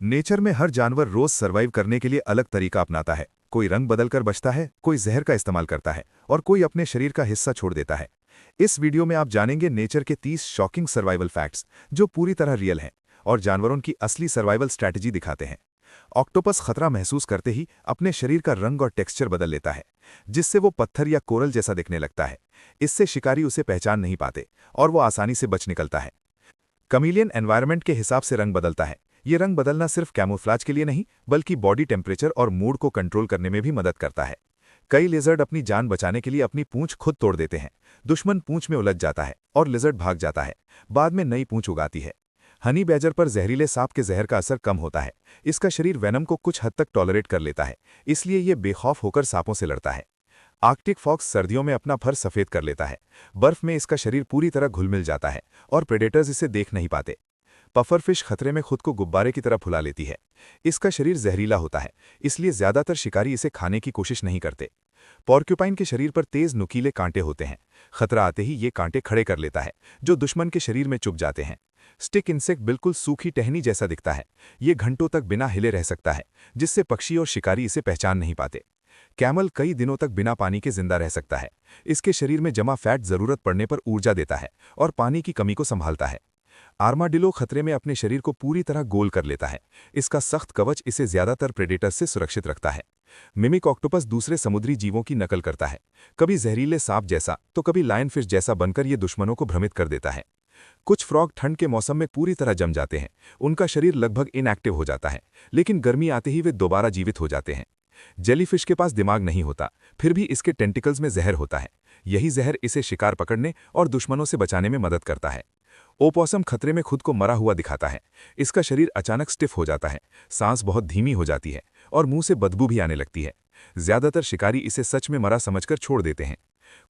Nature में हर जानवर रोज survive करने के लिए अलग तरीका अपनाता है। कोई रंग बदलकर बचता है, कोई जहर का इस्तेमाल करता है और कोई अपने शरीर का हिस्सा छोड़ देता है। इस वीडियो में आप जानेंगे नेचर के 30 शॉकिंग सर्वाइवल फैक्ट्स जो पूरी तरह रियल हैं और जानवरों की असली सर्वाइवल स्ट्रैटेजी दिखाते हैं। ऑक्टोपस खतरा महसूस करते ही अपने शरीर का रंग और टेक्सचर बदल लेता है, जिससे वो पत्थर या कोरल जैसा दिखने लगता है। इससे शिकारी उसे पहचान नहीं पाते और वो आसानी से बच निकलता है। कमीलियन एनवायरनमेंट के हिसाब से रंग बदलता है। ये रंग बदलना सिर्फ कैमोफ्लाज के लिए नहीं, बल्कि बॉडी टेम्परेचर और मूड को कंट्रोल करने में भी मदद करता है। कई लिजर्ड अपनी जान बचाने के लिए अपनी पूंछ खुद तोड़ देते हैं। दुश्मन पूंछ में उलझ जाता है और लिजर्ड भाग जाता है, बाद में नई पूंछ उगाती है। हनी बैजर पर जहरीले सांप के जहर का असर कम होता है। इसका शरीर वेनम को कुछ हद तक टॉलरेट कर लेता है, इसलिए ये बेखौफ होकर सांपों से लड़ता है। आर्कटिक फॉक्स सर्दियों में अपना फर सफेद कर लेता है। बर्फ में इसका शरीर पूरी तरह घुल मिल जाता है और प्रेडेटर्स इसे देख नहीं पाते। पफरफिश खतरे में खुद को गुब्बारे की तरह फुला लेती है। इसका शरीर जहरीला होता है, इसलिए ज्यादातर शिकारी इसे खाने की कोशिश नहीं करते। पॉर्क्यूपाइन के शरीर पर तेज नुकीले कांटे होते हैं। खतरा आते ही ये कांटे खड़े कर लेता है, जो दुश्मन के शरीर में चुभ जाते हैं। स्टिक इंसेक्ट बिल्कुल सूखी टहनी जैसा दिखता है। ये घंटों तक बिना हिले रह सकता है, जिससे पक्षी और शिकारी इसे पहचान नहीं पाते। कैमल कई दिनों तक बिना पानी के जिंदा रह सकता है। इसके शरीर में जमा फैट जरूरत पड़ने पर ऊर्जा देता है और पानी की कमी को संभालता है। आर्माडिलो खतरे में अपने शरीर को पूरी तरह गोल कर लेता है। इसका सख्त कवच इसे ज्यादातर प्रेडेटर्स से सुरक्षित रखता है। मिमिक ऑक्टोपस दूसरे समुद्री जीवों की नकल करता है, कभी जहरीले सांप जैसा तो कभी लायनफिश जैसा बनकर ये दुश्मनों को भ्रमित कर देता है। कुछ फ्रॉग ठंड के मौसम में पूरी तरह जम जाते हैं। उनका शरीर लगभग इनएक्टिव हो जाता है, लेकिन गर्मी आते ही वे दोबारा जीवित हो जाते हैं। जेलीफिश के पास दिमाग नहीं होता, फिर भी इसके टेंटिकल्स में जहर होता है। यही जहर इसे शिकार पकड़ने और दुश्मनों से बचाने में मदद करता है। ओपोसम खतरे में खुद को मरा हुआ दिखाता है। इसका शरीर अचानक स्टिफ हो जाता है, सांस बहुत धीमी हो जाती है और मुंह से बदबू भी आने लगती है। ज्यादातर शिकारी इसे सच में मरा समझकर छोड़ देते हैं।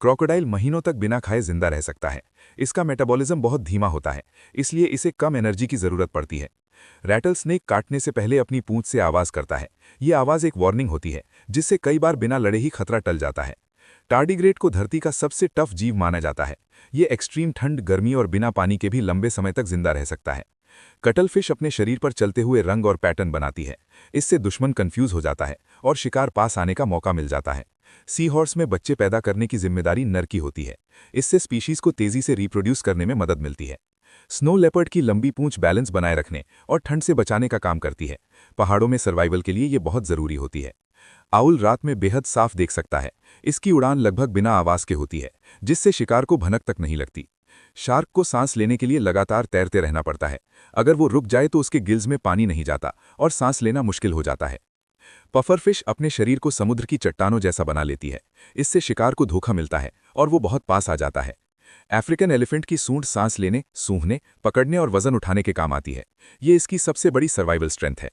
क्रोकोडाइल महीनों तक बिना खाए जिंदा रह सकता है। इसका मेटाबॉलिज्म बहुत धीमा होता है, इसलिए इसे कम एनर्जी की जरूरत पड़ती है। रैटल स्नेक काटने से पहले अपनी पूंछ से आवाज करता है। ये आवाज एक वार्निंग होती है, जिससे कई बार बिना लड़े ही खतरा टल जाता है। टार्डिग्रेड को धरती का सबसे टफ जीव माना जाता है। ये एक्सट्रीम ठंड, गर्मी और बिना पानी के भी लंबे समय तक जिंदा रह सकता है। कटलफिश अपने शरीर पर चलते हुए रंग और पैटर्न बनाती है। इससे दुश्मन कंफ्यूज हो जाता है और शिकार पास आने का मौका मिल जाता है। सी हॉर्स में बच्चे पैदा करने की जिम्मेदारी नर की होती है। इससे स्पीशीज को तेजी से रिप्रोड्यूस करने में मदद मिलती है। स्नो लेपर्ड की लंबी पूंछ बैलेंस बनाए रखने और ठंड से बचाने का काम करती है। पहाड़ों में सर्वाइवल के लिए ये बहुत जरूरी होती है। आउल रात में बेहद साफ देख सकता है। इसकी उड़ान लगभग बिना आवाज के होती है, जिससे शिकार को भनक तक नहीं लगती। शार्क को सांस लेने के लिए लगातार तैरते रहना पड़ता है। अगर वो रुक जाए तो उसके गिल्स में पानी नहीं जाता और सांस लेना मुश्किल हो जाता है। पफरफिश अपने शरीर को समुद्र की चट्टानों जैसा बना लेती है। इससे शिकार को धोखा मिलता है और वो बहुत पास आ जाता है। अफ्रीकन एलिफेंट की सूंड सांस लेने, सूंघने, पकड़ने और वजन उठाने के काम आती है। ये इसकी सबसे बड़ी सर्वाइवल स्ट्रेंथ है।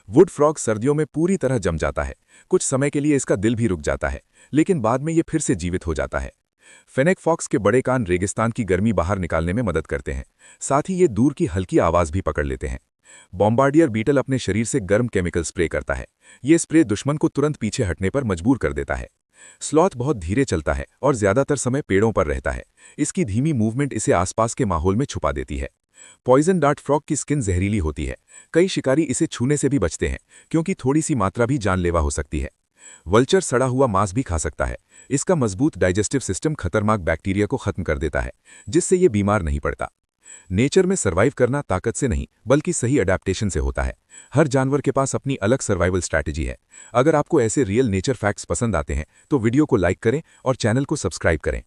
वुड फ्रॉग सर्दियों में पूरी तरह जम जाता है। कुछ समय के लिए इसका दिल भी रुक जाता है, लेकिन बाद में ये फिर से जीवित हो जाता है। फेनेक फॉक्स के बड़े कान रेगिस्तान की गर्मी बाहर निकालने में मदद करते हैं। साथ ही ये दूर की हल्की आवाज भी पकड़ लेते हैं। बॉम्बार्डियर बीटल अपने शरीर से गर्म केमिकल स्प्रे करता है। ये स्प्रे दुश्मन को तुरंत पीछे हटने पर मजबूर कर देता है। स्लॉथ बहुत धीरे चलता है और ज्यादातर समय पेड़ों पर रहता है। इसकी धीमी मूवमेंट इसे आसपास के माहौल में छुपा देती है। पॉइजन डार्ट फ्रॉग की स्किन जहरीली होती है। कई शिकारी इसे छूने से भी बचते हैं, क्योंकि थोड़ी सी मात्रा भी जानलेवा हो सकती है। वल्चर सड़ा हुआ मांस भी खा सकता है। इसका मजबूत डाइजेस्टिव सिस्टम खतरनाक बैक्टीरिया को खत्म कर देता है, जिससे ये बीमार नहीं पड़ता। नेचर में सर्वाइव करना ताकत से नहीं, बल्कि सही अडैप्टेशन से होता है। हर जानवर के पास अपनी अलग सर्वाइवल स्ट्रैटेजी है। अगर आपको ऐसे रियल नेचर फैक्ट्स पसंद आते हैं तो वीडियो को लाइक करें और चैनल को सब्सक्राइब करें।